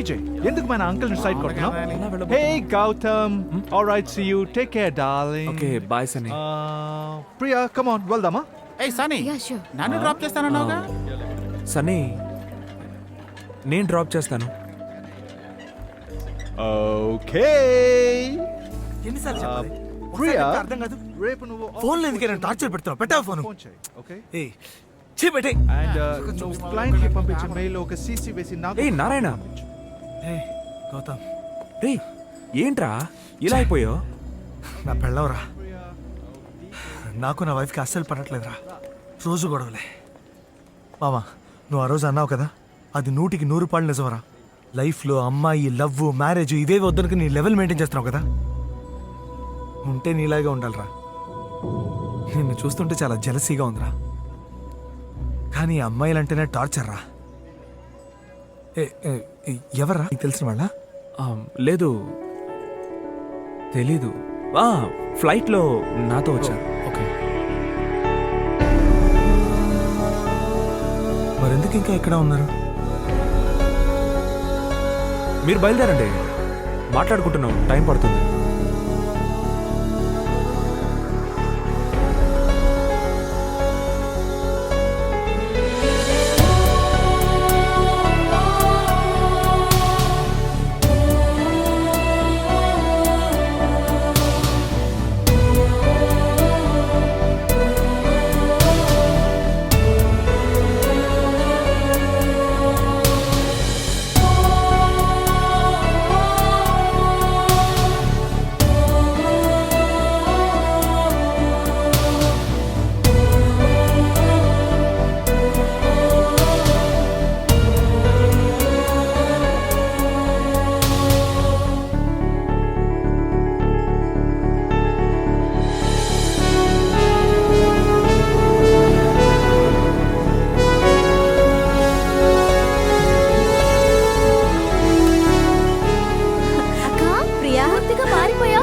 విజయ్ ఎందుకు మన అంకుల్ ని సైడ్ కొడుతున్నావు? Hey Gautam, all right see you, take care darling. Okay bye Sunny. Priya come on వెళ్దామా? ఏయ్ సనీ, నన్ను డ్రాప్ చేస్తానన్నావుగా? సన్నీ నేను డ్రాప్ చేస్తాను. ఓకే. ఎన్నిసార్లు చెప్పాలి? ప్రియా అర్థం కాదు. రేపు నువ్వు ఫోన్ ఎందుకే నన్ను టార్చర్ పెడుతున్నావు? పెట్టావు ఫోన్. ఓకే. ఏయ్ చీ పెట్టే. అండ్ నువ్వు క్లయింట్ కి పంపించిన మెయిల్ ఒక సీసీ వేసి నాకు. ఏయ్ నారాయణ, ఏయ్ గౌతమ్, రే ఏంట్రా ఇలా అయిపోయావు? నా పెళ్ళవరా, నాకు నా వైఫ్కి అస్సలు పడట్లేదురా. రోజు గొడవలే. మామా నువ్వు ఆ రోజు అన్నావు కదా, అది 100కి 100 రూపాయలు నిజమరా. లైఫ్లో అమ్మాయి, లవ్, మ్యారేజ్ ఇవే వద్దనుకు నీ లెవెల్ మెయింటైన్ చేస్తున్నావు కదా. ఉంటే నీలాగే ఉండాలిరా. నిన్ను చూస్తుంటే చాలా జెలసీగా ఉందిరా. కానీ అమ్మాయిలంటేనే టార్చర్ రా. ఎవర్రా నీకు తెలిసిన వాళ్ళ? లేదు తెలీదు. ఫ్లైట్లో నాతో వచ్చారు. ఓకే. మరెందుకు ఇంకా ఇక్కడ ఉన్నారు? మీరు బయలుదేరండి, మాట్లాడుకుంటున్నాం, టైం పడుతుంది.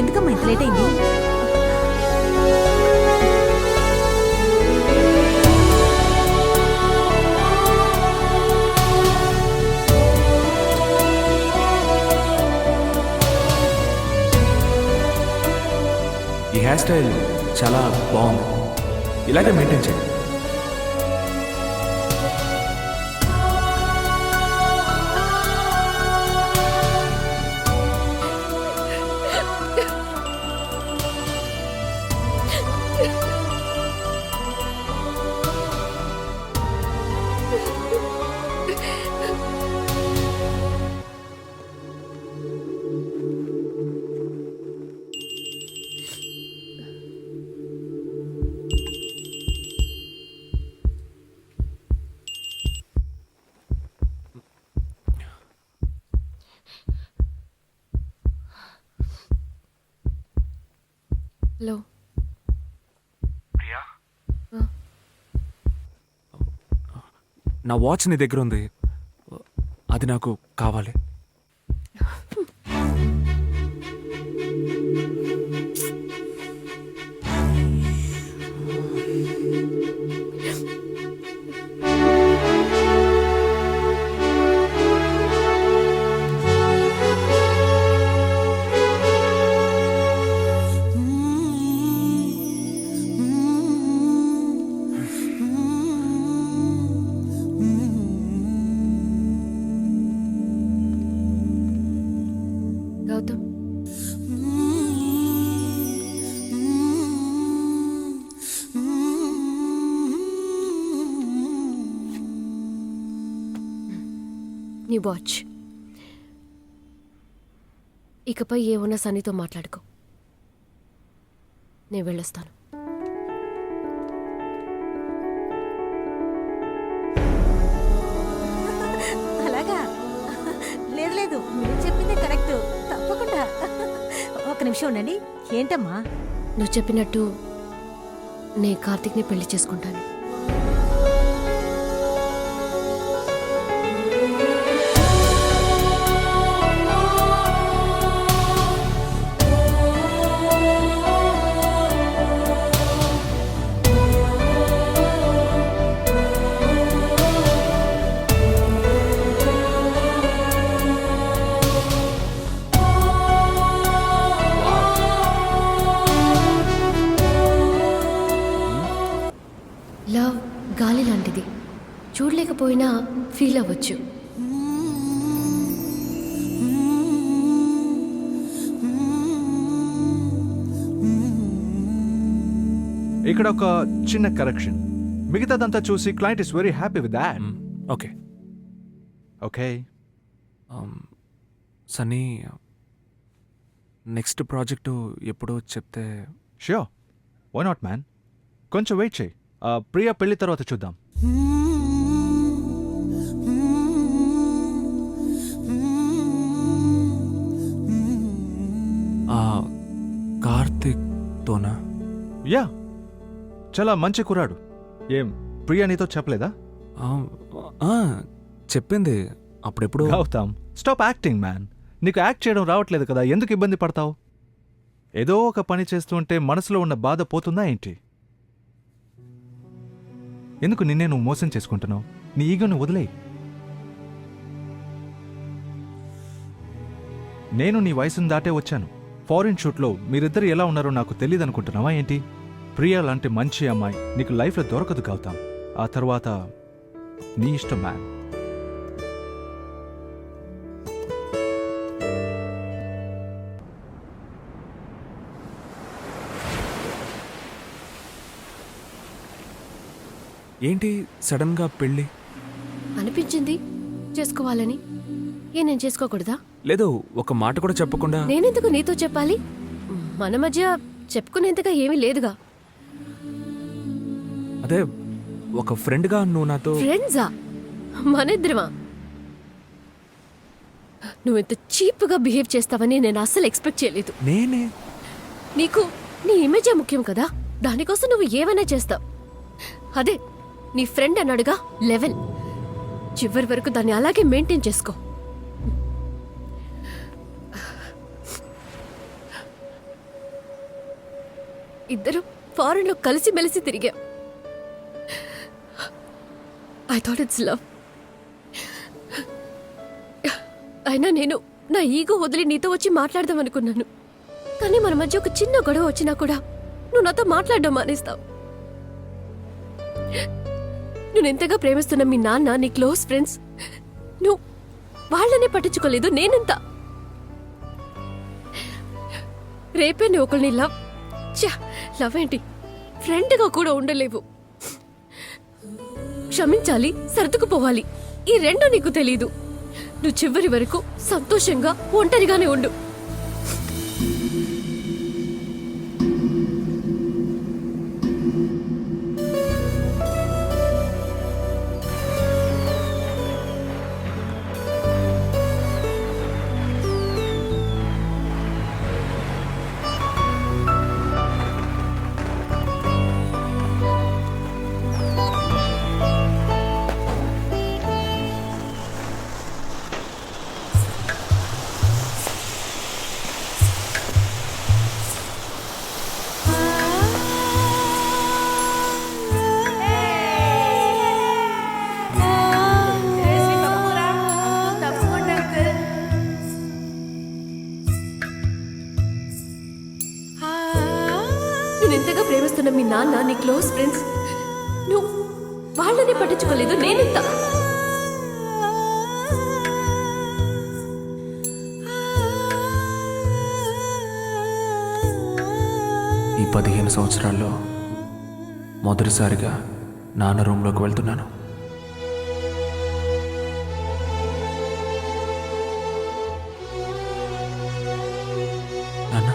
ఎందుకమ్మా ఇంత లేట్ అయింది? ఈ హెయిర్ స్టైల్ చాలా బాగుంది, ఇలాగే మెయింటైన్ చేయండి. హలో ప్రియా, నా వాచ్ నీ దగ్గర ఉంది, అది నాకు కావాలి. గౌతమ్, నీ వాచ్. ఇకపై ఏమన్నా సన్నీతో మాట్లాడుకో, నేను వెళ్ళొస్తాను. అలాగా? లేదు లేదు, మీరు చెప్పిందే కరెక్ట్, తప్పకుండా. ఒక నిమిషం ఉండండి. ఏంటమ్మా? నువ్వు చెప్పినట్టు నేను కార్తీక్ని పెళ్లి చేసుకుంటాను. లవ్ గాలి లాంటిది, చూడలేకపోయినా ఫీల్ అవ్వచ్చు. ఇక్కడ ఒక చిన్న కరెక్షన్. మిగతాదంతా చూసి client is very happy with that. Okay. Okay, Sunny, next project ఎప్పుడో చెప్తే. Sure, why not man. కొంచెం వెయిట్ చేయి. ప్రియా పెళ్లి తర్వాత చూద్దాం. కార్తిక్తోనా? యా, చాలా మంచి కురాడు. ఏం ప్రియా నీతో చెప్పలేదా? చెప్పింది అప్పుడెప్పుడు. Gautam, stop acting man. నీకు యాక్ట్ చేయడం రావట్లేదు కదా, ఎందుకు ఇబ్బంది పడతావు? ఏదో ఒక పని చేస్తుంటే మనసులో ఉన్న బాధ పోతుందా ఏంటి? ఎందుకు నిన్నే నువ్వు మోసం చేసుకుంటున్నావు? నీ ఈగోని వదిలేయి. నేను నీ వయసును దాటే వచ్చాను. ఫారిన్ షూట్లో మీరిద్దరు ఎలా ఉన్నారో నాకు తెలియదనుకుంటున్నావా ఏంటి? ప్రియా లాంటి మంచి అమ్మాయి నీకు లైఫ్లో దొరకదు గౌతమ్. ఆ తర్వాత నీ ఇష్టం మ్యాన్. ఏంటి సడన్గా పెళ్ళి? అనిపించింది చేసుకోవాలని. నేను చేసుకోకూడదా? లేదు, ఒక మాట కూడా చెప్పకుండా. నేనెందుకు నీతో చెప్పాలి? మన మధ్య చెప్పుకునేంతగా ఏమీ లేదుగా. అదే ఒక ఫ్రెండ్గా నువ్వు నాతో. ఫ్రెండ్సా? మనిద్దరమా? నువ్వు ఇంత చీప్గా బిహేవ్ చేస్తావని నేను అస్సలు ఎక్స్పెక్ట్ చేయలేదు. నేనే. నీకు నీ ఇమేజే ముఖ్యం కదా, దానికోసం నువ్వు ఏమైనా చేస్తావు. అదే నీ ఫ్రెండ్ అన్నాడుగా, లెవెల్. చివరి వరకు దాన్ని అలాగే మెయింటైన్ చేసుకో. ఇద్దరు ఫారెన్లో కలిసి మెలిసి తిరిగా. I thought it's love. అయినా నేను నా ఈగో వదిలి నీతో వచ్చి మాట్లాడదాం అనుకున్నాను. కానీ మన మధ్య ఒక చిన్న గొడవ వచ్చినా కూడా నువ్వు నాతో మాట్లాడడం మానేస్తావు. నువ్వు ఎంతగా ప్రేమిస్తున్న మీ నాన్న, నీ క్లోజ్ ఫ్రెండ్స్, నువ్వు వాళ్ళనే పట్టించుకోలేదు. నేనెంత రేపే నువ్వు ఒకరిని లవ్ ఏంటి, ఫ్రెండ్గా కూడా ఉండలేవు. క్షమించాలి, సర్దుకుపోవాలి, ఈ రెండు నీకు తెలీదు. నువ్వు చివరి వరకు సంతోషంగా ఒంటరిగానే ఉండు. ఎంతగా ప్రేమిస్తున్న మీ నాన్న, నీ క్లోజ్ ఫ్రెండ్స్, నువ్వు వాళ్ళని పట్టించుకోలేదు. నేనెంత ఈ 15 సంవత్సరాల్లో మొదటిసారిగా నాన్న రూమ్లోకి వెళ్తున్నాను. నాన్న,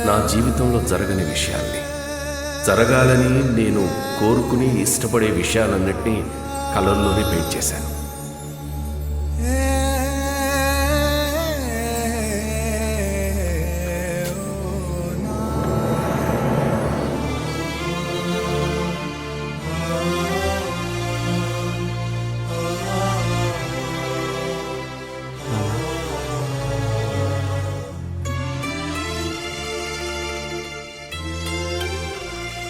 నా జీవితంలో జరగని విషయాల్ని, జరగాలని నేను కోరుకుని ఇష్టపడే విషయాలన్నింటినీ కలర్లోనే పెయింట్ చేశాను.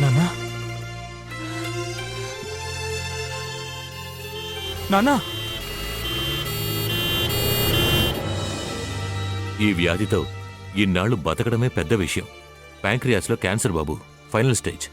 నాన్నా నాన్నా ఈ వ్యాధితో ఇన్నాళ్లు బతకడమే పెద్ద విషయం. ప్యాంక్రియాస్లో క్యాన్సర్ బాబు, ఫైనల్ స్టేజ్.